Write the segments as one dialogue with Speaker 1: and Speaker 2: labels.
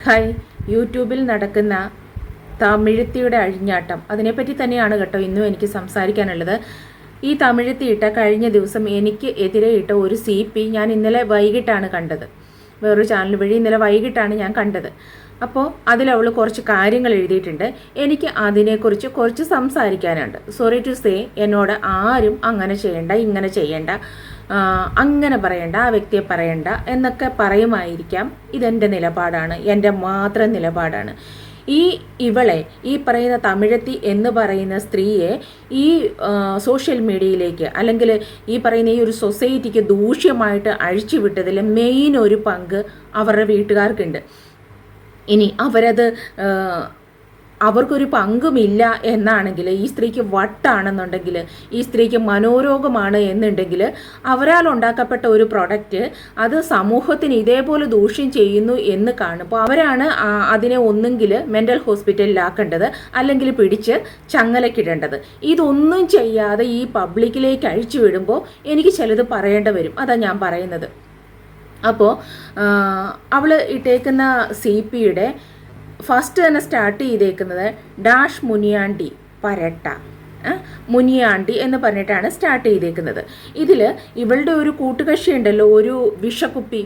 Speaker 1: Hi, യൂട്യൂബിൽ നടക്കുന്ന തമിഴത്തിയുടെ അഴിഞ്ഞാട്ടം, അതിനെപ്പറ്റി തന്നെയാണ് കേട്ടോ ഇന്നും എനിക്ക് സംസാരിക്കാനുള്ളത്. ഈ തമിഴത്തി ഇട്ട കഴിഞ്ഞ ദിവസം എനിക്ക് എതിരെ ഇട്ട ഒരു CP ഞാൻ ഇന്നലെ വൈകിട്ടാണ് കണ്ടത്. വേറൊരു ചാനൽ വഴി ഇന്നലെ വൈകിട്ടാണ് ഞാൻ കണ്ടത്. അപ്പോൾ അതിലവൾ കുറച്ച് കാര്യങ്ങൾ എഴുതിയിട്ടുണ്ട്. എനിക്ക് അതിനെക്കുറിച്ച് കുറച്ച് സംസാരിക്കാനുണ്ട്. സോറി ടു സേ, എന്നോട് ആരും അങ്ങനെ ചെയ്യണ്ട, ഇങ്ങനെ ചെയ്യണ്ട, അങ്ങനെ പറയണ്ട, ആ വ്യക്തിയെ പറയണ്ട എന്നൊക്കെ പറയുമായിരിക്കാം. ഇതെൻ്റെ നിലപാടാണ്, എൻ്റെ മാത്രം നിലപാടാണ്. ഇവളെ, ഈ പറയുന്ന തമിഴത്തി എന്ന് പറയുന്ന സ്ത്രീയെ ഈ സോഷ്യൽ മീഡിയയിലേക്ക്, അല്ലെങ്കിൽ ഈ പറയുന്ന ഈ ഒരു സൊസൈറ്റിക്ക് ദൂഷ്യമായിട്ട് അഴിച്ചുവിട്ടതിൽ മെയിൻ ഒരു പങ്ക് അവരുടെ വീട്ടുകാർക്കുണ്ട്. ഇനി അവർക്കൊരു പങ്കുമില്ല എന്നാണെങ്കിൽ, ഈ സ്ത്രീക്ക് വട്ടാണെന്നുണ്ടെങ്കിൽ, ഈ സ്ത്രീക്ക് മനോരോഗമാണ് എന്നുണ്ടെങ്കിൽ, അവരാൽ ഉണ്ടാക്കപ്പെട്ട ഒരു പ്രൊഡക്റ്റ് അത് സമൂഹത്തിന് ഇതേപോലെ ദൂഷ്യം ചെയ്യുന്നു എന്ന് കാണുമ്പോൾ അവരാണ് അതിനെ ഒന്നെങ്കിൽ മെൻ്റൽ ഹോസ്പിറ്റലിലാക്കേണ്ടത്, അല്ലെങ്കിൽ പിടിച്ച് ചങ്ങലക്കിടേണ്ടത്. ഇതൊന്നും ചെയ്യാതെ ഈ പബ്ലിക്കിലേക്ക് അഴിച്ചു വിടുമ്പോൾ എനിക്ക് ചിലത് പറയേണ്ടി വരും. അതാണ് ഞാൻ പറയുന്നത്. അപ്പോൾ അവൾ ഇട്ടേക്കുന്ന CPയുടെ ഫസ്റ്റ് തന്നെ സ്റ്റാർട്ട് ചെയ്തേക്കുന്നത് ഡാഷ് മുനിയാണ്ടി പരട്ട, മുനിയാണ്ടി എന്ന് പറഞ്ഞിട്ടാണ് സ്റ്റാർട്ട് ചെയ്തേക്കുന്നത്. ഇതിൽ ഇവളുടെ ഒരു കൂട്ടുകക്ഷി ഉണ്ടല്ലോ, ഒരു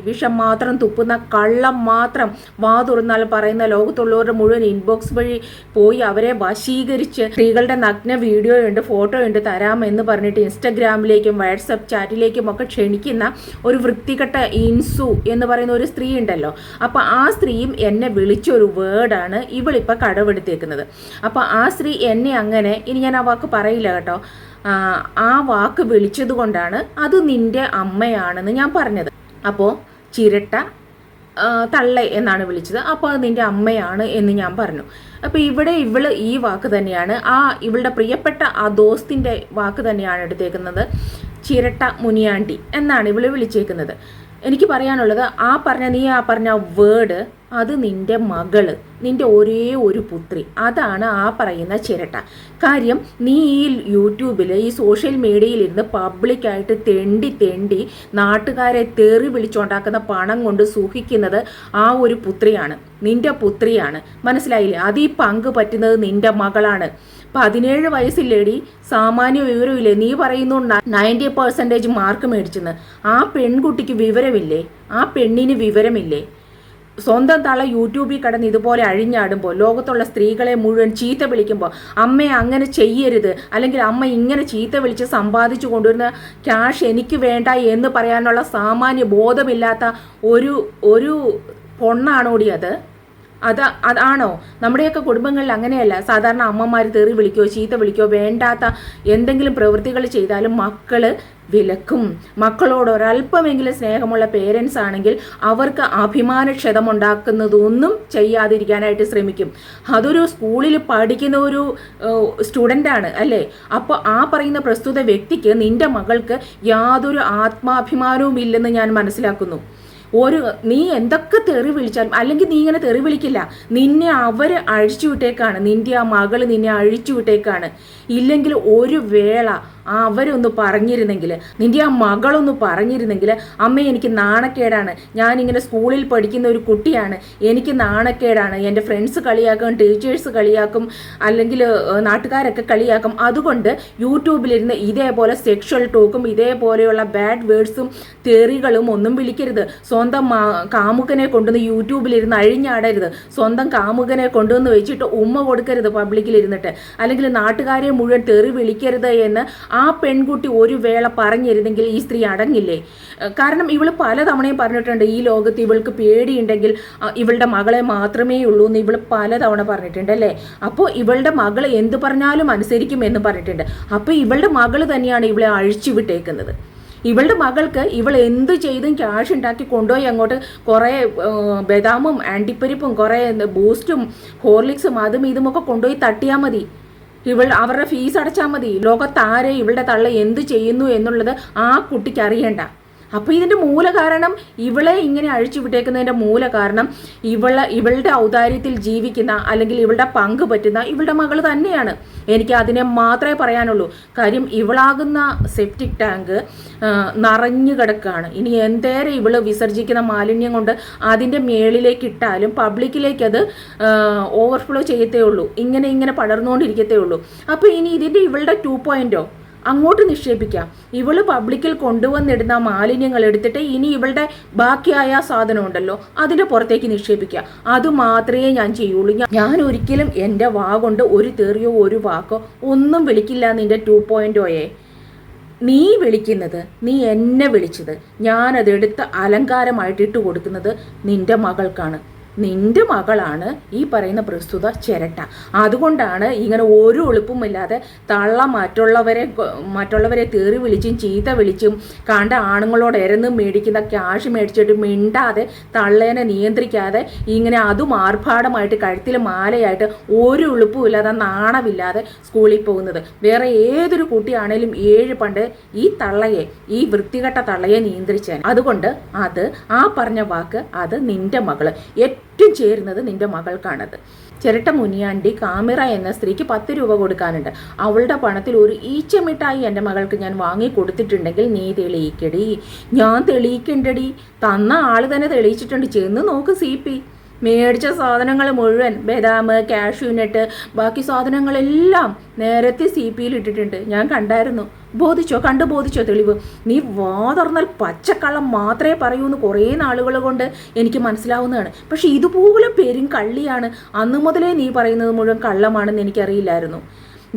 Speaker 1: വിഷം മാത്രം തുപ്പുന്ന കള്ളം മാത്രം വാ തുറന്നാൽ പറയുന്ന ലോകത്തുള്ളവരുടെ മുഴുവൻ ഇൻബോക്സ് വഴി പോയി അവരെ വശീകരിച്ച് സ്ത്രീകളുടെ നഗ്ന വീഡിയോ ഉണ്ട്, ഫോട്ടോ ഉണ്ട് തരാമെന്ന് പറഞ്ഞിട്ട് ഇൻസ്റ്റഗ്രാമിലേക്കും വാട്സപ്പ് ചാറ്റിലേക്കും ഒക്കെ ക്ഷണിക്കുന്ന ഒരു വൃത്തികെട്ട ഇൻസു എന്ന് പറയുന്ന ഒരു സ്ത്രീ ഉണ്ടല്ലോ. അപ്പോൾ ആ സ്ത്രീയും എന്നെ വിളിച്ചൊരു വേർഡാണ് ഇവളിപ്പോൾ കടമെടുത്തേക്കുന്നത്. അപ്പോൾ ആ സ്ത്രീ എന്നെ അങ്ങനെ, ഇനി ഞാൻ ആ പറയില്ല കേട്ടോ, ആ വാക്ക് വിളിച്ചത് കൊണ്ടാണ് അത് നിന്റെ അമ്മയാണെന്ന് ഞാൻ പറഞ്ഞത്. അപ്പോൾ ചിരട്ട തള്ള എന്നാണ് വിളിച്ചത്, അപ്പോൾ അത് നിന്റെ അമ്മയാണ് എന്ന് ഞാൻ പറഞ്ഞു. അപ്പോൾ ഇവിടെ ഇവള് ഈ വാക്ക് തന്നെയാണ്, ഇവളുടെ പ്രിയപ്പെട്ട ആ ദോസ്തിൻ്റെ വാക്ക് തന്നെയാണ് എടുത്തേക്കുന്നത്. ചിരട്ട മുനിയാണ്ടി എന്നാണ് ഇവള് വിളിച്ചേക്കുന്നത്. എനിക്ക് പറയാനുള്ളത്, നീ പറഞ്ഞ വേർഡ്, അത് നിന്റെ മകള്, നിന്റെ ഒരേ ഒരു പുത്രി, അതാണ് ആ പറയുന്ന ചിരട്ട. കാര്യം നീ ഈ യൂട്യൂബിൽ, ഈ സോഷ്യൽ മീഡിയയിലിരുന്ന് പബ്ലിക്കായിട്ട് തെണ്ടി നാട്ടുകാരെ തെറി വിളിച്ചുണ്ടാക്കുന്ന പണം കൊണ്ട് സുഖിക്കുന്നത് ആ ഒരു പുത്രിയാണ്, നിന്റെ പുത്രിയാണ്. മനസ്സിലായില്ലേ? അത് ഈ പങ്ക് പറ്റുന്നത് നിന്റെ മകളാണ്. 17 വയസ്സില്ലേടി, സാമാന്യ വിവരമില്ലേ? നീ പറയുന്നു 90% മാർക്ക് മേടിച്ചെന്ന്. ആ പെൺകുട്ടിക്ക് വിവരമില്ലേ? ആ പെണ്ണിന് വിവരമില്ലേ? സ്വന്തം തള യൂട്യൂബിൽ കിടന്ന് ഇതുപോലെ അഴിഞ്ഞാടുമ്പോൾ, ലോകത്തുള്ള സ്ത്രീകളെ മുഴുവൻ ചീത്ത വിളിക്കുമ്പോൾ, അമ്മയെ അങ്ങനെ ചെയ്യരുത്, അല്ലെങ്കിൽ അമ്മ ഇങ്ങനെ ചീത്ത വിളിച്ച് സമ്പാദിച്ചു കൊണ്ടുവരുന്ന ക്യാഷ് എനിക്ക് വേണ്ട എന്ന് പറയാനുള്ള സാമാന്യ ബോധമില്ലാത്ത ഒരു പൊണ്ണാണോടി അത്? അതാണോ? നമ്മുടെയൊക്കെ കുടുംബങ്ങളിൽ അങ്ങനെയല്ല. സാധാരണ അമ്മമാർ തെറി വിളിക്കോ ചീത്ത വിളിക്കോ വേണ്ടാത്ത എന്തെങ്കിലും പ്രവൃത്തികൾ ചെയ്താലും മക്കള് വിലക്കും. മക്കളോട് ഒരല്പമെങ്കിലും സ്നേഹമുള്ള പേരൻസ് ആണെങ്കിൽ അവർക്ക് അഭിമാനക്ഷതമുണ്ടാക്കുന്നതൊന്നും ചെയ്യാതിരിക്കാനായിട്ട് ശ്രമിക്കും. അതൊരു സ്കൂളിൽ പഠിക്കുന്ന ഒരു സ്റ്റുഡൻ്റാണ് അല്ലേ? അപ്പോൾ ആ പറയുന്ന പ്രസ്തുത വ്യക്തിക്ക്, നിന്റെ മകൾക്ക് യാതൊരു ആത്മാഭിമാനവും ഇല്ലെന്ന് ഞാൻ മനസ്സിലാക്കുന്നു. നീ എന്തൊക്കെ തെറി വിളിച്ചാലും, അല്ലെങ്കിൽ നീ ഇങ്ങനെ തെറി വിളിക്കില്ല, നിന്നെ അവർ അഴിച്ചു വിട്ടേക്കാണ്, നിന്റെ ആ മകള് നിന്നെ അഴിച്ചു വിട്ടേക്കാണ്. ഇല്ലെങ്കിൽ ഒരു വേള അവരൊന്ന് പറഞ്ഞിരുന്നെങ്കിൽ, നിന്റെ ആ മകളൊന്ന് പറഞ്ഞിരുന്നെങ്കിൽ, അമ്മ എനിക്ക് നാണക്കേടാണ്, ഞാനിങ്ങനെ സ്കൂളിൽ പഠിക്കുന്ന ഒരു കുട്ടിയാണ്, എനിക്ക് നാണക്കേടാണ്, എൻ്റെ ഫ്രണ്ട്സ് കളിയാക്കും, ടീച്ചേഴ്സ് കളിയാക്കും, അല്ലെങ്കിൽ നാട്ടുകാരൊക്കെ കളിയാക്കും, അതുകൊണ്ട് യൂട്യൂബിലിരുന്ന് ഇതേപോലെ സെക്ഷൽ ടോക്കും ഇതേപോലെയുള്ള ബാഡ് വേർഡ്സും തെറികളും ഒന്നും വിളിക്കരുത്. സ്വന്തം കാമുകനെ കൊണ്ടുവന്ന് യൂട്യൂബിലിരുന്ന് അഴിഞ്ഞാടരുത്. സ്വന്തം കാമുകനെ കൊണ്ടുവന്ന് വെച്ചിട്ട് ഉമ്മ കൊടുക്കരുത് പബ്ലിക്കിലിരുന്നിട്ട്, അല്ലെങ്കിൽ നാട്ടുകാരെ മുഴുവൻ തെറി വിളിക്കരുത് എന്ന് ആ പെൺകുട്ടി ഒരു വേള പറഞ്ഞിരുന്നെങ്കിൽ ഈ സ്ത്രീ അടങ്ങില്ലേ? കാരണം ഇവള് പലതവണയും പറഞ്ഞിട്ടുണ്ട്, ഈ ലോകത്ത് ഇവൾക്ക് പേടിയുണ്ടെങ്കിൽ ഇവളുടെ മകളെ മാത്രമേ ഉള്ളൂ എന്ന് ഇവള് പലതവണ പറഞ്ഞിട്ടുണ്ട് അല്ലേ? അപ്പോൾ ഇവളുടെ മകൾ എന്ത് പറഞ്ഞാലും അനുസരിക്കും എന്ന് പറഞ്ഞിട്ടുണ്ട്. അപ്പോൾ ഇവളുടെ മകള് തന്നെയാണ് ഇവളെ അഴിച്ചു വിട്ടേക്കുന്നത്. ഇവളുടെ മകൾക്ക് ഇവൾ എന്ത് ചെയ്തും ക്യാഷ് ഉണ്ടാക്കി കൊണ്ടുപോയി അങ്ങോട്ട് കുറേ ബദാമും ആൻറ്റിപ്പരിപ്പും കുറേ ബൂസ്റ്റും ഹോർലിക്സും അതും ഇതുമൊക്കെ കൊണ്ടുപോയി തട്ടിയാൽ മതി. അവരുടെ ഫീസ് അടച്ചാൽ മതി. ലോകത്താരെ ഇവളുടെ തള്ള എന്ത് ചെയ്യുന്നു എന്നുള്ളത് ആ കുട്ടിക്ക് അറിയണ്ട. അപ്പോൾ ഇതിൻ്റെ മൂല കാരണം, ഇവളെ ഇങ്ങനെ അഴിച്ചു വിട്ടേക്കുന്നതിൻ്റെ മൂല കാരണം ഇവളുടെ ഔദാര്യത്തിൽ ജീവിക്കുന്ന അല്ലെങ്കിൽ ഇവളുടെ പങ്ക് പറ്റുന്ന ഇവളുടെ മകൾ തന്നെയാണ്. എനിക്ക് അതിനെ മാത്രമേ പറയാനുള്ളൂ. കാര്യം ഇവളാകുന്ന സെപ്റ്റിക് ടാങ്ക് നിറഞ്ഞു കിടക്കുകയാണ്. ഇനി എന്തേരം ഇവള് വിസർജിക്കുന്ന മാലിന്യം കൊണ്ട് അതിൻ്റെ മേളിലേക്ക് ഇട്ടാലും പബ്ലിക്കിലേക്ക് അത് ഓവർഫ്ലോ ചെയ്യത്തേ ഉള്ളൂ, ഇങ്ങനെ പടർന്നുകൊണ്ടിരിക്കത്തേ ഉള്ളൂ. അപ്പോൾ ഇനി ഇതിൻ്റെ ഇവളുടെ 2.0 അങ്ങോട്ട് നിക്ഷേപിക്കാം. ഇവള് പബ്ലിക്കിൽ കൊണ്ടുവന്നിടുന്ന മാലിന്യങ്ങൾ എടുത്തിട്ട് ഇനി ഇവളുടെ ബാക്കിയായ സാധനം ഉണ്ടല്ലോ അതിൻ്റെ പുറത്തേക്ക് നിക്ഷേപിക്കുക. അത് മാത്രമേ ഞാൻ ചെയ്യുള്ളൂ. ഞാൻ ഒരിക്കലും എൻ്റെ വാ കൊണ്ട് ഒരു തെറിയോ ഒരു വാക്കോ ഒന്നും വിളിക്കില്ല നിൻ്റെ 2.0. നീ വിളിക്കുന്നത്, നീ എന്നെ വിളിച്ചത്, ഞാനതെടുത്ത് അലങ്കാരമായിട്ട് ഇട്ട് കൊടുക്കുന്നത് നിൻ്റെ മകൾക്കാണ്. നിന്റെ മകളാണ് ഈ പറയുന്ന പ്രസ്തുത ചിരട്ട. അതുകൊണ്ടാണ് ഇങ്ങനെ ഒരു ഒളിപ്പുമില്ലാതെ തള്ള മറ്റുള്ളവരെ തേറി വിളിച്ചും ചീത്ത വിളിച്ചും കണ്ട ആണുങ്ങളോട് ഇരന്ന് മേടിക്കുന്ന ക്യാഷ് മേടിച്ചിട്ട് മിണ്ടാതെ തള്ളേനെ നിയന്ത്രിക്കാതെ ഇങ്ങനെ അതും ആർഭാടമായിട്ട് കഴുത്തിൽ മാലയായിട്ട് ഒരു ഒളിപ്പുമില്ലാതെ നാണമില്ലാതെ സ്കൂളിൽ പോകുന്നത്. വേറെ ഏതൊരു കുട്ടിയാണേലും 7 പണ്ട് ഈ തള്ളയെ, ഈ വൃത്തികെട്ട തള്ളയെ നിയന്ത്രിച്ചാൽ. അതുകൊണ്ട് ആ പറഞ്ഞ വാക്ക് അത് നിന്റെ മകള് ഏറ്റവും ചേരുന്നത് നിന്റെ മകൾക്കാണത്. ചിരട്ട മുനിയാണ്ടി കാമിറ എന്ന സ്ത്രീക്ക് 10 രൂപ കൊടുക്കാനുണ്ട്. അവളുടെ പണത്തിൽ ഒരു ഈച്ചമിഠായി എൻ്റെ മകൾക്ക് ഞാൻ വാങ്ങി കൊടുത്തിട്ടുണ്ടെങ്കിൽ നീ തെളിയിക്കടി. ഞാൻ തെളിയിക്കണ്ടടി. തന്ന ആള് തന്നെ തെളിയിച്ചിട്ടുണ്ട്. ചെന്ന് നോക്ക് CP. മേടിച്ച സാധനങ്ങൾ മുഴുവൻ ബദാം, കാഷ്യൂനട്ട്, ബാക്കി സാധനങ്ങളെല്ലാം നേരത്തെ CPയിൽ ഇട്ടിട്ടുണ്ട്. ഞാൻ കണ്ടായിരുന്നു. ബോധിച്ചോ തെളിവ്? നീ വാ തുറന്നാൽ പച്ചക്കള്ളം മാത്രമേ പറയൂന്ന് കുറേ നാളുകൾ കൊണ്ട് എനിക്ക് മനസ്സിലാവുന്നതാണ്. പക്ഷെ ഇതുപോലെ പേരും കള്ളിയാണ്. അന്നു മുതലേ നീ പറയുന്നത് മുഴുവൻ കള്ളമാണെന്ന് എനിക്കറിയില്ലായിരുന്നു.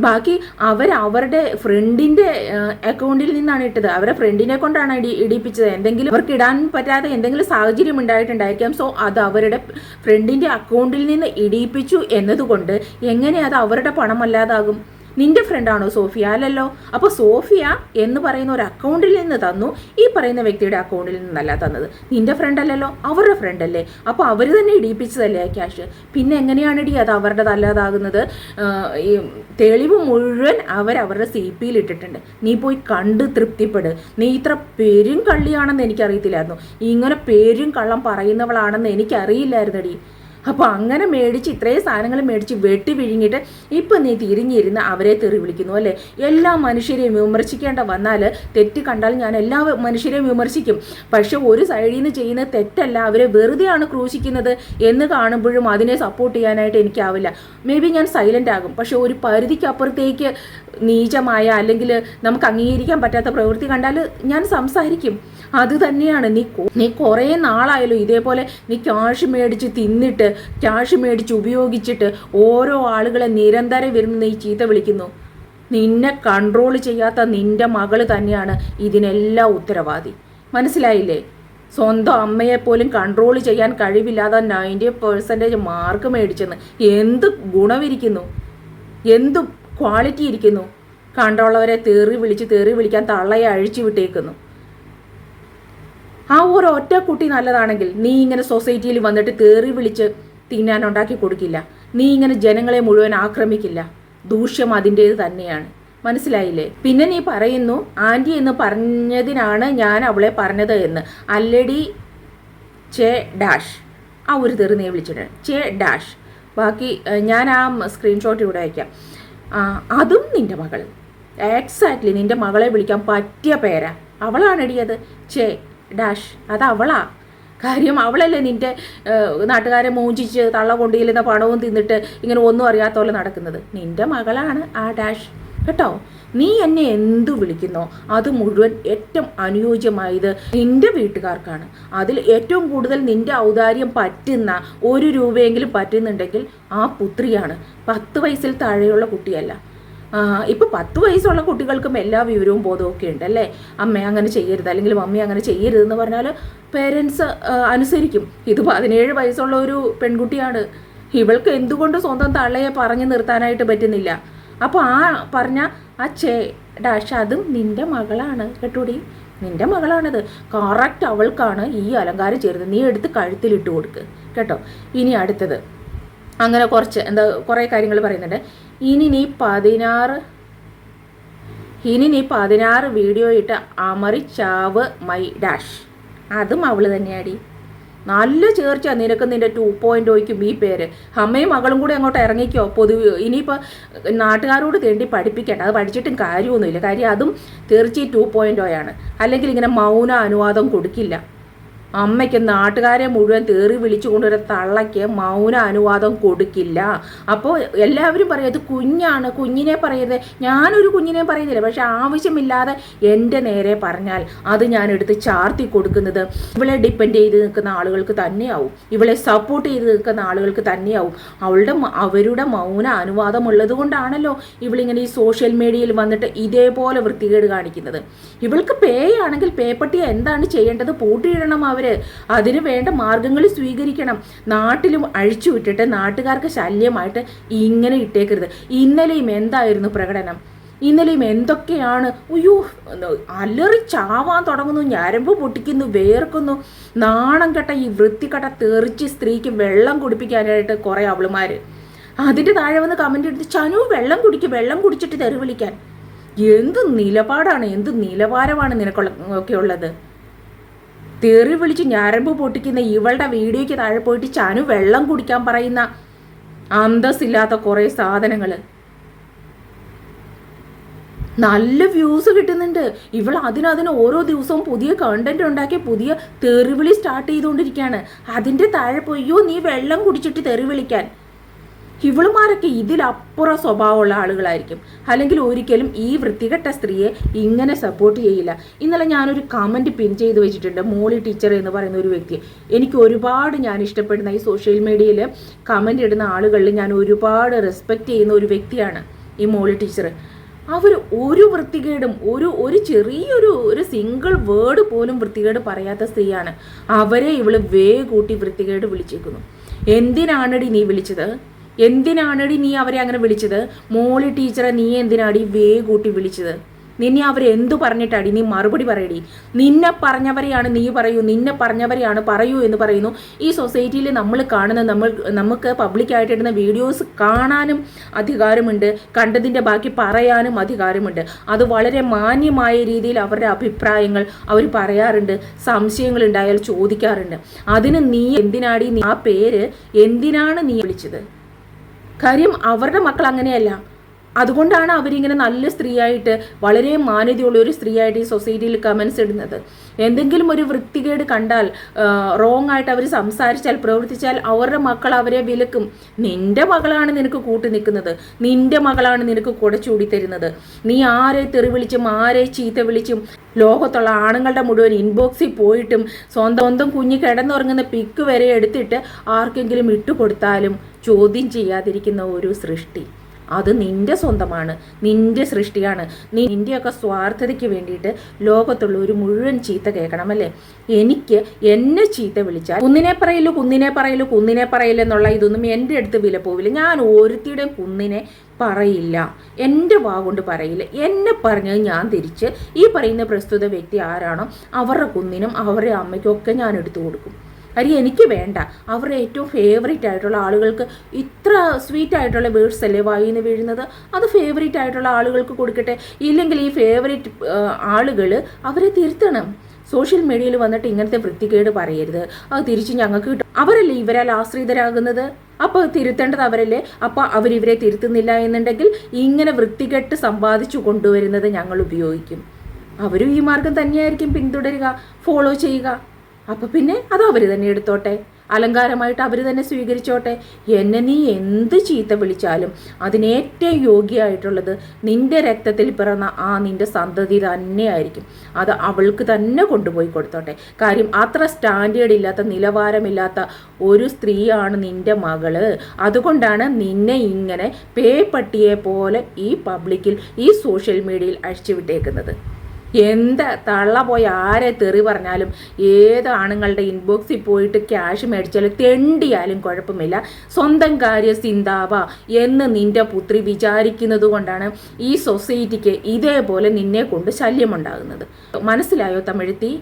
Speaker 1: ബാക്കി അവരുടെ ഫ്രണ്ടിൻ്റെ അക്കൗണ്ടിൽ നിന്നാണ് ഇട്ടത്. അവരെ ഫ്രണ്ടിനെ കൊണ്ടാണ് ഇടിപ്പിച്ചത്. എന്തെങ്കിലും അവർക്ക് ഇടാൻ പറ്റാതെ എന്തെങ്കിലും സാഹചര്യം ഉണ്ടായിട്ടുണ്ടായിരിക്കാം. സോ അത് അവരുടെ ഫ്രണ്ടിൻ്റെ അക്കൗണ്ടിൽ നിന്ന് ഇടിപ്പിച്ചു എന്നതുകൊണ്ട് എങ്ങനെ അത് അവരുടെ പണമല്ലാതാകും? നിന്റെ ഫ്രണ്ടാണോ സോഫിയ? അല്ലല്ലോ. അപ്പോൾ സോഫിയ എന്ന് പറയുന്ന ഒരു അക്കൗണ്ടിൽ നിന്ന് തന്നു, ഈ പറയുന്ന വ്യക്തിയുടെ അക്കൗണ്ടിൽ നിന്നല്ല തന്നത്. നിന്റെ ഫ്രണ്ട് അല്ലല്ലോ, അവരുടെ ഫ്രണ്ട് അല്ലേ. അപ്പോൾ അവർ തന്നെ ഇടിപ്പിച്ചതല്ലേ ആ ക്യാഷ്. പിന്നെ എങ്ങനെയാണ് അത് അവരുടേതല്ലാതാകുന്നത്? ഈ തെളിവ് മുഴുവൻ അവരുടെ CPയിൽ ഇട്ടിട്ടുണ്ട്. നീ പോയി കണ്ട് തൃപ്തിപ്പെട്. നീ ഇത്ര പേരും കള്ളിയാണെന്ന് എനിക്കറിയത്തില്ലായിരുന്നു. ഇങ്ങനെ പേരും കള്ളം പറയുന്നവളാണെന്ന് എനിക്കറിയില്ലായിരുന്നടി. അപ്പോൾ അങ്ങനെ മേടിച്ച് ഇത്രയും സാധനങ്ങൾ മേടിച്ച് വെട്ടി വിഴുങ്ങിയിട്ട് ഇപ്പം നീ തിരിഞ്ഞിരുന്ന് അവരെ തെറി വിളിക്കുന്നു അല്ലേ? എല്ലാ മനുഷ്യരെയും വിമർശിക്കേണ്ട വന്നാൽ, തെറ്റ് കണ്ടാൽ ഞാൻ എല്ലാ മനുഷ്യരെയും വിമർശിക്കും. പക്ഷെ ഒരു സൈഡിൽ നിന്ന് ചെയ്യുന്ന തെറ്റല്ല, അവരെ വെറുതെയാണ് ക്രൂശിക്കുന്നത് എന്ന് കാണുമ്പോഴും അതിനെ സപ്പോർട്ട് ചെയ്യാനായിട്ട് എനിക്കാവില്ല. മേ ബി ഞാൻ സൈലൻ്റ് ആകും. പക്ഷെ ഒരു പരിധിക്കപ്പുറത്തേക്ക് നീചമായ അല്ലെങ്കിൽ നമുക്ക് അംഗീകരിക്കാൻ പറ്റാത്ത പ്രവൃത്തി കണ്ടാൽ ഞാൻ സംസാരിക്കും. അത് തന്നെയാണ് നീ കുറേ നാളായല്ലോ ഇതേപോലെ നീ ക്യാഷ് മേടിച്ച് തിന്നിട്ട്, ക്യാഷ് മേടിച്ച് ഉപയോഗിച്ചിട്ട് ഓരോ ആളുകളെ നിരന്തരം വരുന്ന നീ ചീത്ത വിളിക്കുന്നു. നിന്നെ കൺട്രോൾ ചെയ്യാത്ത നിന്റെ മകള് തന്നെയാണ് ഇതിനെല്ലാം ഉത്തരവാദി. മനസ്സിലായില്ലേ? സ്വന്തം അമ്മയെപ്പോലും കൺട്രോൾ ചെയ്യാൻ കഴിവില്ലാതെ 90% മാർക്ക് മേടിച്ചെന്ന് എന്ത് ഗുണമിരിക്കുന്നു? എന്ത് ക്വാളിറ്റി ഇരിക്കുന്നു? കണ്ടുള്ളവരെ തെറി വിളിക്കാൻ തള്ളയെ അഴിച്ചു വിട്ടേക്കുന്നു. ആ ഒരൊറ്റ കുട്ടി നല്ലതാണെങ്കിൽ നീ ഇങ്ങനെ സൊസൈറ്റിയിൽ വന്നിട്ട് തെറി വിളിച്ച് തിന്നാൻ ഉണ്ടാക്കി കൊടുക്കില്ല. നീ ഇങ്ങനെ ജനങ്ങളെ മുഴുവൻ ആക്രമിക്കില്ല. ദൂഷ്യം അതിൻ്റേത് തന്നെയാണ്. മനസ്സിലായില്ലേ? പിന്നെ നീ പറയുന്നു ആൻറ്റി എന്ന് പറഞ്ഞതിനാണ് ഞാൻ അവളെ പറഞ്ഞത് എന്ന്. അല്ലടി ചേ ഡാഷ്. ആ ഒരു തെറി നീ വിളിച്ചിട്ടുണ്ട്, ചേ ഡാഷ്. ബാക്കി ഞാൻ ആ സ്ക്രീൻഷോട്ട് ഇവിടെ വയ്ക്കാം. അതും നിൻ്റെ മകൾ. എക്സാക്ട്ലി നിൻ്റെ മകളെ വിളിക്കാൻ പറ്റിയ പേരാ. അവളാണടി അത്. ചേ ഡാഷ്. അത് അവളാ. കാര്യം അവളല്ലേ നിൻ്റെ നാട്ടുകാരെ മൂഞ്ചിച്ച് തള്ള കൊണ്ടിരുന്ന പണവും തിന്നിട്ട് ഇങ്ങനെ ഒന്നും അറിയാത്ത പോലെ നടക്കുന്നത്. നിൻ്റെ മകളാണ് ആ ഡാഷ് കേട്ടോ. നീ എന്നെ എന്തു വിളിക്കുന്നോ അത് മുഴുവൻ ഏറ്റവും അനുയോജ്യമായത് നിൻ്റെ വീട്ടുകാർക്കാണ്. അതിൽ ഏറ്റവും കൂടുതൽ നിൻ്റെ ഔദാര്യം പറ്റുന്ന 1 രൂപയെങ്കിലും പറ്റുന്നുണ്ടെങ്കിൽ ആ പുത്രിയാണ്. 10 വയസ്സിൽ താഴെയുള്ള കുട്ടിയല്ല. ഇപ്പോൾ 10 വയസ്സുള്ള കുട്ടികൾക്കും എല്ലാ വിവരവും ബോധമൊക്കെ ഉണ്ട് അല്ലേ? അമ്മ അങ്ങനെ ചെയ്യരുത് അല്ലെങ്കിൽ മമ്മി അങ്ങനെ ചെയ്യരുതെന്ന് പറഞ്ഞാൽ പേരൻസ് അനുസരിക്കും. ഇത് 17 വയസ്സുള്ള ഒരു പെൺകുട്ടിയാണ്. ഇവൾക്ക് എന്തുകൊണ്ട് സ്വന്തം തള്ളയെ പറഞ്ഞു നിർത്താനായിട്ട് പറ്റുന്നില്ല? അപ്പോൾ ആ പറഞ്ഞ ആ ചേ ഡാഷ് അതും നിൻ്റെ മകളാണ് കേട്ടോടി. നിൻ്റെ മകളാണത്. കറക്റ്റ് അവൾക്കാണ് ഈ അലങ്കാരം ചേരുന്നത്. നീ എടുത്ത് കഴുത്തിലിട്ട് കൊടുക്ക് കേട്ടോ. ഇനി അടുത്തത് അങ്ങനെ കുറേ കാര്യങ്ങൾ പറയുന്നുണ്ട്. ഇനി നീ ഇനി നീ 16 വീഡിയോ ഇട്ട് അമറി ചാവ് മൈ ഡാഷ്, അതും അവള് തന്നെയാടി. നല്ല ചേർച്ച നിനക്ക് നിൻ്റെ 2.0ക്കും ഈ പേര്. അമ്മയും മകളും കൂടി അങ്ങോട്ട് ഇറങ്ങിക്കോ. പൊതുവെ ഇനിയിപ്പോൾ നാട്ടുകാരോട് തേണ്ടി പഠിപ്പിക്കേണ്ട, അത് പഠിച്ചിട്ടും കാര്യമൊന്നുമില്ല. കാര്യം അതും തീർച്ചയായും 2.0 ആണ്. അല്ലെങ്കിൽ ഇങ്ങനെ മൗന അനുവാദം കൊടുക്കില്ല. അമ്മയ്ക്ക് നാട്ടുകാരെ മുഴുവൻ തേറി വിളിച്ചു കൊണ്ടൊരു തള്ളയ്ക്ക് മൗന അനുവാദം കൊടുക്കില്ല. അപ്പോൾ എല്ലാവരും പറയും അത് കുഞ്ഞാണ്, കുഞ്ഞിനെ പറയുന്നത്. ഞാനൊരു കുഞ്ഞിനെ പറയുന്നില്ല, പക്ഷെ ആവശ്യമില്ലാതെ എൻ്റെ നേരെ പറഞ്ഞാൽ അത് ഞാൻ എടുത്ത് ചാർത്തി കൊടുക്കുന്നത് ഇവളെ ഡിപ്പെൻഡ് ചെയ്ത് നിൽക്കുന്ന ആളുകൾക്ക് തന്നെയാവും, ഇവളെ സപ്പോർട്ട് ചെയ്ത് നിൽക്കുന്ന ആളുകൾക്ക് തന്നെയാവും. അവരുടെ മൗന അനുവാദം ഉള്ളത് കൊണ്ടാണല്ലോ ഇവളിങ്ങനെ ഈ സോഷ്യൽ മീഡിയയിൽ വന്നിട്ട് ഇതേപോലെ വൃത്തികേട് കാണിക്കുന്നത്. ഇവൾക്ക് പേ ആണെങ്കിൽ പേപ്പട്ടിയെ എന്താണ് ചെയ്യേണ്ടത്? പൂട്ടിയിടണം. അതിന് വേണ്ട മാർഗങ്ങൾ സ്വീകരിക്കണം. നാട്ടിലും അഴിച്ചു വിട്ടിട്ട് നാട്ടുകാർക്ക് ശല്യമായിട്ട് ഇങ്ങനെ ഇട്ടേക്കരുത്. ഇന്നലെയും എന്തായിരുന്നു പ്രകടനം? ഇന്നലെയും എന്തൊക്കെയാണ്? അയ്യോ, അലറി ചാവാൻ തുടങ്ങുന്നു, ഞരമ്പ് പൊട്ടിക്കുന്നു, വേർക്കുന്നു. നാണം കെട്ട ഈ വൃത്തികെട്ട തെറിച്ച് സ്ത്രീക്ക് വെള്ളം കുടിപ്പിക്കാനായിട്ട് കുറേ അവളുമാർ. അതിൻ്റെ താഴെ വന്ന് കമൻ്റ് എടുത്ത് ചനു വെള്ളം കുടിക്കും, വെള്ളം കുടിച്ചിട്ട് തെറി വിളിക്കാൻ. എന്ത് നിലപാടാണ്, എന്ത് നിലവാരമാണ് നിനക്കൊക്കെ ഉള്ളത്? തെറി വിളിച്ച് ഞരമ്പ് പൊട്ടിക്കുന്ന ഇവളുടെ വീഡിയോയ്ക്ക് താഴെ പോയിട്ട് ചനു വെള്ളം കുടിക്കാൻ പറയുന്ന അന്തസ്സില്ലാത്ത കുറേ സാധനങ്ങൾ. നല്ല വ്യൂസ് കിട്ടുന്നുണ്ട്. ഇവൾ അതിന് ഓരോ ദിവസവും പുതിയ കണ്ടന്റ് ഉണ്ടാക്കി പുതിയ തെറിവിളി സ്റ്റാർട്ട് ചെയ്തുകൊണ്ടിരിക്കുകയാണ്. അതിൻ്റെ താഴെ പോയോ നീ വെള്ളം കുടിച്ചിട്ട് തെറി വിളിക്കാൻ. ഇവളുമാരൊക്കെ ഇതിലപ്പുറം സ്വഭാവമുള്ള ആളുകളായിരിക്കും. അല്ലെങ്കിൽ ഒരിക്കലും ഈ വൃത്തികെട്ട സ്ത്രീയെ ഇങ്ങനെ സപ്പോർട്ട് ചെയ്യില്ല. ഇന്നലെ ഞാനൊരു കമൻറ്റ് പിൻ ചെയ്ത് വെച്ചിട്ടുണ്ട്. മോളി ടീച്ചർ എന്ന് പറയുന്ന ഒരു വ്യക്തി. എനിക്ക് ഒരുപാട് ഞാൻ ഇഷ്ടപ്പെടുന്ന ഈ സോഷ്യൽ മീഡിയയിൽ കമൻ്റ് ഇടുന്ന ആളുകളിൽ ഞാൻ ഒരുപാട് റെസ്പെക്റ്റ് ചെയ്യുന്ന ഒരു വ്യക്തിയാണ് ഈ മോളി ടീച്ചർ. അവർ ഒരു വൃത്തികേടും ഒരു ചെറിയൊരു സിംഗിൾ വേർഡ് പോലും വൃത്തികേട് പറയാത്ത സ്ത്രീയാണ്. അവരെ ഇവള് കൂട്ടി വൃത്തികേട് വിളിച്ചേക്കുന്നു. എന്തിനാണടി നീ വിളിച്ചത്? എന്തിനാണടി നീ അവരെ അങ്ങനെ വിളിച്ചത്? മോളി ടീച്ചറെ നീ എന്തിനാടി കൂട്ടി വിളിച്ചത്? നിന്നെ അവരെന്തു പറഞ്ഞിട്ടാടി നീ മറുപടി പറയടി? നിന്നെ പറഞ്ഞവരെയാണ് നീ പറയൂ, നിന്നെ പറഞ്ഞവരെയാണ് പറയൂ എന്ന് പറയുന്നു. ഈ സൊസൈറ്റിയിൽ നമ്മൾ കാണുന്ന നമുക്ക് പബ്ലിക്കായിട്ടിടുന്ന വീഡിയോസ് കാണാനും അധികാരമുണ്ട്, കണ്ടതിൻ്റെ ബാക്കി പറയാനും അധികാരമുണ്ട്. അത് വളരെ മാന്യമായ രീതിയിൽ അവരുടെ അഭിപ്രായങ്ങൾ അവർ പറയാറുണ്ട്, സംശയങ്ങൾ ഉണ്ടായാൽ ചോദിക്കാറുണ്ട്. അതിന് നീ എന്തിനാടി ആ പേര് എന്തിനാണ് നീ വിളിച്ചത്? കാര്യം അവരുടെ മക്കൾ അങ്ങനെയല്ല. അതുകൊണ്ടാണ് അവരിങ്ങനെ നല്ല സ്ത്രീയായിട്ട് വളരെ മാന്യതയുള്ള ഒരു സ്ത്രീയായിട്ട് ഈ സൊസൈറ്റിയിൽ കമൻസ് ഇടുന്നത്. എന്തെങ്കിലും ഒരു വൃത്തികേട് കണ്ടാൽ റോങ് ആയിട്ട് അവർ സംസാരിച്ചാൽ പ്രവർത്തിച്ചാൽ അവരുടെ മക്കൾ അവരെ വിലക്കും. നിന്റെ മകളാണ് നിനക്ക് കൂട്ടി നിൽക്കുന്നത്, നിന്റെ മകളാണ് നിനക്ക് കുടച്ചൂടി തരുന്നത്. നീ ആരെ തെറി വിളിച്ചും ആരെ ചീത്ത വിളിച്ചും ലോകത്തുള്ള ആണുങ്ങളുടെ മുഴുവൻ ഇൻബോക്സിൽ പോയിട്ടും സ്വന്തം കുഞ്ഞ് കിടന്നുറങ്ങുന്ന പിക്ക് വരെ എടുത്തിട്ട് ആർക്കെങ്കിലും ഇട്ടുകൊടുത്താലും ചോദ്യം ചെയ്യാതിരിക്കുന്ന ഒരു സൃഷ്ടി. അത് നിന്റെ സ്വന്തമാണ്, നിന്റെ സൃഷ്ടിയാണ്. നിന്റെയൊക്കെ സ്വാർത്ഥതയ്ക്ക് വേണ്ടിയിട്ട് ലോകത്തുള്ള ഒരു മുഴുവൻ ചീത്ത കേൾക്കണമല്ലേ? എനിക്ക് എന്നെ ചീത്ത വിളിച്ചാൽ കുന്നിനെ പറയലൂ എന്നുള്ള ഇതൊന്നും എൻ്റെ അടുത്ത് വില പോവില്ല. ഞാൻ ഒരുത്തിയുടെയും കുന്നിനെ പറയില്ല, എൻ്റെ വാഗൊണ്ട് പറയില്ല. എന്നെ പറഞ്ഞത് ഞാൻ തിരിച്ച് ഈ പറയുന്ന പ്രസ്തുത വ്യക്തി ആരാണോ അവരുടെ കുന്നിനും അവരുടെ അമ്മയ്ക്കും ഒക്കെ ഞാൻ എടുത്തു കൊടുക്കും. കാര്യം എനിക്ക് വേണ്ട. അവരുടെ ഏറ്റവും ഫേവറേറ്റ് ആയിട്ടുള്ള ആളുകൾക്ക് ഇത്ര സ്വീറ്റ് ആയിട്ടുള്ള വേർഡ്സ് അല്ലേ വായിന്ന് വീഴുന്നത്, അത് ഫേവറേറ്റ് ആയിട്ടുള്ള ആളുകൾക്ക് കൊടുക്കട്ടെ. ഇല്ലെങ്കിൽ ഈ ഫേവറേറ്റ് ആളുകൾ അവരെ തിരുത്തണം. സോഷ്യൽ മീഡിയയിൽ വന്നിട്ട് ഇങ്ങനത്തെ വൃത്തികേട് പറയരുത്, അത് തിരിച്ച് ഞങ്ങൾക്ക് കിട്ടും. അവരല്ലേ ഇവരാൽ ആശ്രിതരാകുന്നത്, അപ്പോൾ തിരുത്തേണ്ടത് അവരല്ലേ. അപ്പോൾ അവരിവരെ തിരുത്തുന്നില്ല എന്നുണ്ടെങ്കിൽ ഇങ്ങനെ വൃത്തികെട്ട് സമ്പാദിച്ചു കൊണ്ടുവരുന്നത് ഞങ്ങൾ ഉപയോഗിക്കും. അവരും ഈ മാർഗം തന്നെയായിരിക്കും പിന്തുടരുക, ഫോളോ ചെയ്യുക. അപ്പോൾ പിന്നെ അത് അവർ തന്നെ എടുത്തോട്ടെ, അലങ്കാരമായിട്ട് അവർ തന്നെ സ്വീകരിച്ചോട്ടെ. എന്നെ നീ എന്ത് ചീത്ത വിളിച്ചാലും അതിനേറ്റവും യോഗ്യമായിട്ടുള്ളത് നിന്റെ രക്തത്തിൽ പിറന്ന നിന്റെ സന്തതി തന്നെയായിരിക്കും. അത് അവൾക്ക് തന്നെ കൊണ്ടുപോയി കൊടുത്തോട്ടെ. കാര്യം അത്ര സ്റ്റാൻഡേർഡ് ഇല്ലാത്ത, നിലവാരമില്ലാത്ത ഒരു സ്ത്രീയാണ് നിന്റെ മകള്. അതുകൊണ്ടാണ് നിന്നെ ഇങ്ങനെ പേപ്പട്ടിയെ പോലെ ഈ പബ്ലിക്കിൽ ഈ സോഷ്യൽ മീഡിയയിൽ അഴിച്ചുവിട്ടേക്കുന്നത്. എന്താ തള്ള പോയി ആരെ തെറി പറഞ്ഞാലും ഏത് ആണുങ്ങളുടെ ഇൻബോക്സിൽ പോയിട്ട് ക്യാഷ് മേടിച്ചാലും തെണ്ടിയാലും കുഴപ്പമില്ല, സ്വന്തം കാര്യം സിന്താവ എന്ന് നിന്റെ പുത്രി വിചാരിക്കുന്നത് കൊണ്ടാണ് ഈ സൊസൈറ്റിക്ക് ഇതേപോലെ നിന്നെ കൊണ്ട് ശല്യമുണ്ടാകുന്നത്. മനസ്സിലായോ തമിഴത്തി?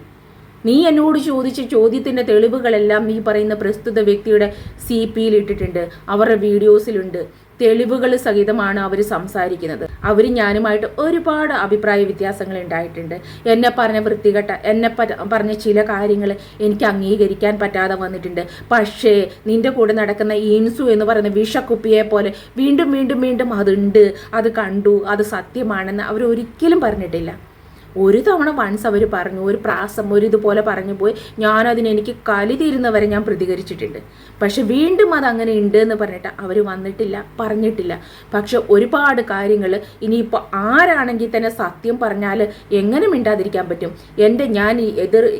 Speaker 1: നീ എന്നോട് ചോദിച്ച ചോദ്യത്തിൻ്റെ തെളിവുകളെല്ലാം നീ പറയുന്ന പ്രസ്തുത വ്യക്തിയുടെ CP-യിൽ ഇട്ടിട്ടുണ്ട്, അവരുടെ വീഡിയോസിലുണ്ട്. തെളിവുകൾ സഹിതമാണ് അവർ സംസാരിക്കുന്നത്. അവർ ഞാനുമായിട്ട് ഒരുപാട് അഭിപ്രായ വ്യത്യാസങ്ങൾ ഉണ്ടായിട്ടുണ്ട്. എന്നെ പറഞ്ഞ വൃത്തികെട്ട, എന്നെ പറഞ്ഞ ചില കാര്യങ്ങൾ എനിക്ക് അംഗീകരിക്കാൻ പറ്റാതെ വന്നിട്ടുണ്ട്. പക്ഷേ നിന്റെ കൂടെ നടക്കുന്ന ഇൻസു എന്ന് പറയുന്ന വിഷക്കുപ്പിയെ പോലെ വീണ്ടും വീണ്ടും വീണ്ടും അതുണ്ട്, അത് കണ്ടു, അത് സത്യമാണെന്ന് അവർ ഒരിക്കലും പറഞ്ഞിട്ടില്ല. ഒരു തവണ വൺസ് അവർ പറഞ്ഞു, ഒരു പ്രാസം ഒരു ഇതുപോലെ പറഞ്ഞു പോയി. എനിക്ക് കലി തീരുന്നവരെ ഞാൻ പ്രതികരിച്ചിട്ടുണ്ട്. പക്ഷെ വീണ്ടും അതങ്ങനെ ഉണ്ട് എന്ന് പറഞ്ഞിട്ട് അവർ വന്നിട്ടില്ല, പറഞ്ഞിട്ടില്ല. പക്ഷെ ഒരുപാട് കാര്യങ്ങൾ ഇനിയിപ്പോൾ ആരാണെങ്കിൽ തന്നെ സത്യം പറഞ്ഞാൽ എങ്ങനെ മിണ്ടാതിരിക്കാൻ പറ്റും?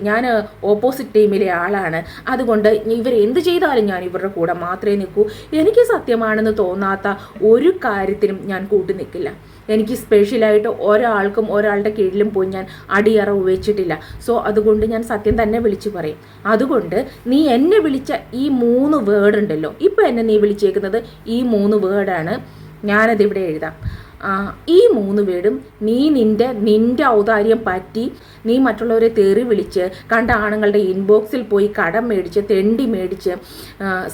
Speaker 1: ഞാൻ ഓപ്പോസിറ്റ് ടീമിലെ ആളാണ്. അതുകൊണ്ട് ഇവരെന്ത് ചെയ്താലും ഞാൻ ഇവരുടെ കൂടെ മാത്രമേ നിൽക്കൂ. എനിക്ക് സത്യമാണെന്ന് തോന്നാത്ത ഒരു കാര്യത്തിനും ഞാൻ കൂട്ടി നിൽക്കില്ല. എനിക്ക് സ്പെഷ്യലായിട്ട് ഒരാൾക്കും ഒരാളുടെ കീഴിലും പോയി ഞാൻ അടിയറവ് വെച്ചിട്ടില്ല. സോ അതുകൊണ്ട് ഞാൻ സത്യം തന്നെ വിളിച്ചു പറയും. അതുകൊണ്ട് നീ എന്നെ വിളിച്ച ഈ 3 വേർഡ് ഉണ്ടല്ലോ, ഇപ്പം എന്നെ നീ വിളിച്ചേക്കുന്നത് ഈ 3 വേർഡാണ്. ഞാനതിവിടെ എഴുതാം. ഈ 3 വേർഡും നീ നിന്റെ ഔദാര്യം പറ്റി നീ മറ്റുള്ളവരെ തെറി വിളിച്ച് കണ്ട ആണുങ്ങളുടെ ഇൻബോക്സിൽ പോയി കടം മേടിച്ച് തെണ്ടി മേടിച്ച്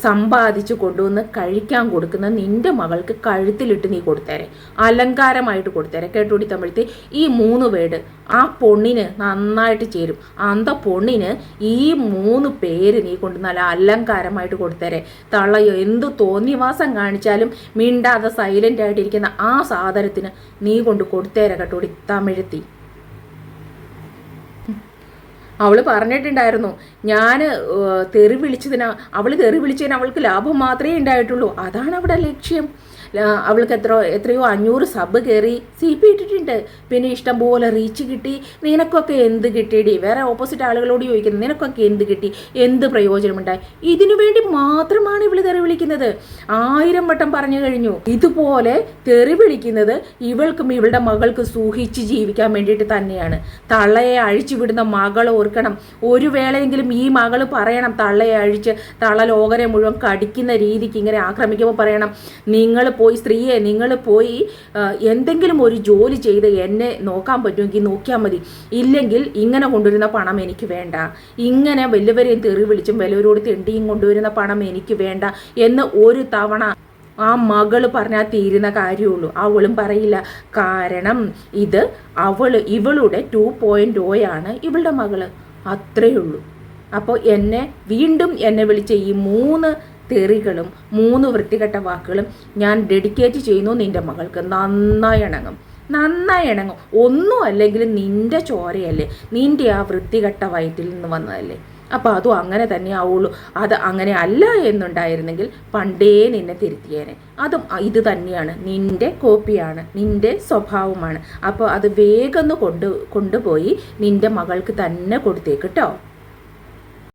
Speaker 1: സമ്പാദിച്ച് കൊണ്ടുവന്ന് കഴിക്കാൻ കൊടുക്കുന്ന നിന്റെ മകൾക്ക് കഴുത്തിലിട്ട് നീ കൊടുത്തേരെ, അലങ്കാരമായിട്ട് കൊടുത്തേരെ. കേട്ടോടി തമിഴ്ത്തി, ഈ 3 വേർഡ് ആ പൊണ്ണിന് നന്നായിട്ട് ചേരും. അന്ത പൊണ്ണിന് ഈ 3 പേര് നീ കൊണ്ട് നല്ല അലങ്കാരമായിട്ട് കൊടുത്തേരെ. തള്ളയോ എന്ത് തോന്നിവാസം കാണിച്ചാലും മിണ്ടാതെ സൈലൻ്റ് ആയിട്ടിരിക്കുന്ന ആ സാധനത്തിന് നീ കൊണ്ട് കൊടുത്തേരെ കേട്ടോടി തമിഴ്ത്തി. അവൾ പറഞ്ഞിട്ടുണ്ടായിരുന്നു, ഞാൻ തെറി വിളിച്ചതിന് അവൾക്ക് ലാഭം മാത്രമേ ഉണ്ടായിട്ടുള്ളൂ. അതാണ് അവിടെ ലക്ഷ്യം. അവൾക്ക് എത്രയോ 500 സബ് കയറി CP ഇട്ടിട്ടുണ്ട്. പിന്നെ ഇഷ്ടം പോലെ റീച്ച് കിട്ടി. നിനക്കൊക്കെ എന്ത് കിട്ടിയിടി? വേറെ ഓപ്പോസിറ്റ് ആളുകളോട് ചോദിക്കുന്നത്, നിനക്കൊക്കെ എന്ത് കിട്ടി? എന്ത് പ്രയോജനമുണ്ടായി? ഇതിനു വേണ്ടി മാത്രമാണ് ഇവള് തെറി വിളിക്കുന്നത്. 1000 വട്ടം പറഞ്ഞു കഴിഞ്ഞു. ഇതുപോലെ തെറി വിളിക്കുന്നത് ഇവൾക്കും ഇവളുടെ മകൾക്ക് സൂഹിച്ച് ജീവിക്കാൻ വേണ്ടിയിട്ട് തന്നെയാണ്. തള്ളയെ അഴിച്ചു വിടുന്ന മകൾ ഓർക്കണം. ഒരു വേളയെങ്കിലും ഈ മകൾ പറയണം, തള്ളയെ അഴിച്ച് തള്ള ലോകരെ മുഴുവൻ കടിക്കുന്ന രീതിക്ക് ഇങ്ങനെ ആക്രമിക്കുമ്പോൾ പറയണം, നിങ്ങൾ പോയി എന്തെങ്കിലും ഒരു ജോലി ചെയ്ത് എന്നെ നോക്കാൻ പറ്റുമെങ്കിൽ നോക്കിയാൽ മതി. ഇല്ലെങ്കിൽ ഇങ്ങനെ കൊണ്ടുവരുന്ന പണം എനിക്ക് വേണ്ട, ഇങ്ങനെ വല്ലവരെയും തെറി വിളിച്ചും വല്ലവരോട് തെണ്ടിയും കൊണ്ടുവരുന്ന പണം എനിക്ക് വേണ്ട എന്ന് ഒരു തവണ ആ മകള് പറഞ്ഞാൽ തീരുന്ന കാര്യമുള്ളൂ. അവളും പറയില്ല. കാരണം ഇത് ഇവളുടെ 2.0 ആണ് ഇവളുടെ മകള്. അത്രയേ ഉള്ളൂ. അപ്പോൾ വീണ്ടും എന്നെ വിളിച്ച ഈ 3 തെറികളും 3 വൃത്തികെട്ട വാക്കുകളും ഞാൻ ഡെഡിക്കേറ്റ് ചെയ്യുന്നു നിൻ്റെ മകൾക്ക്. നന്നായി ഇണങ്ങും. ഒന്നും അല്ലെങ്കിൽ നിൻ്റെ ചോരയല്ലേ, നിൻ്റെ ആ വൃത്തികെട്ട വയറ്റിൽ നിന്ന് വന്നതല്ലേ. അപ്പോൾ അതും അങ്ങനെ തന്നെ ആവുള്ളൂ. അത് അങ്ങനെ അല്ല എന്നുണ്ടായിരുന്നെങ്കിൽ പണ്ടേ നിന്നെ തിരുത്തിയേനെ. അതും ഇത് തന്നെയാണ്, നിൻ്റെ കോപ്പിയാണ്, നിൻ്റെ സ്വഭാവമാണ്. അപ്പോൾ അത് വേഗം കൊണ്ടുപോയി നിൻ്റെ മകൾക്ക് തന്നെ കൊടുത്തേക്ക് കേട്ടോ.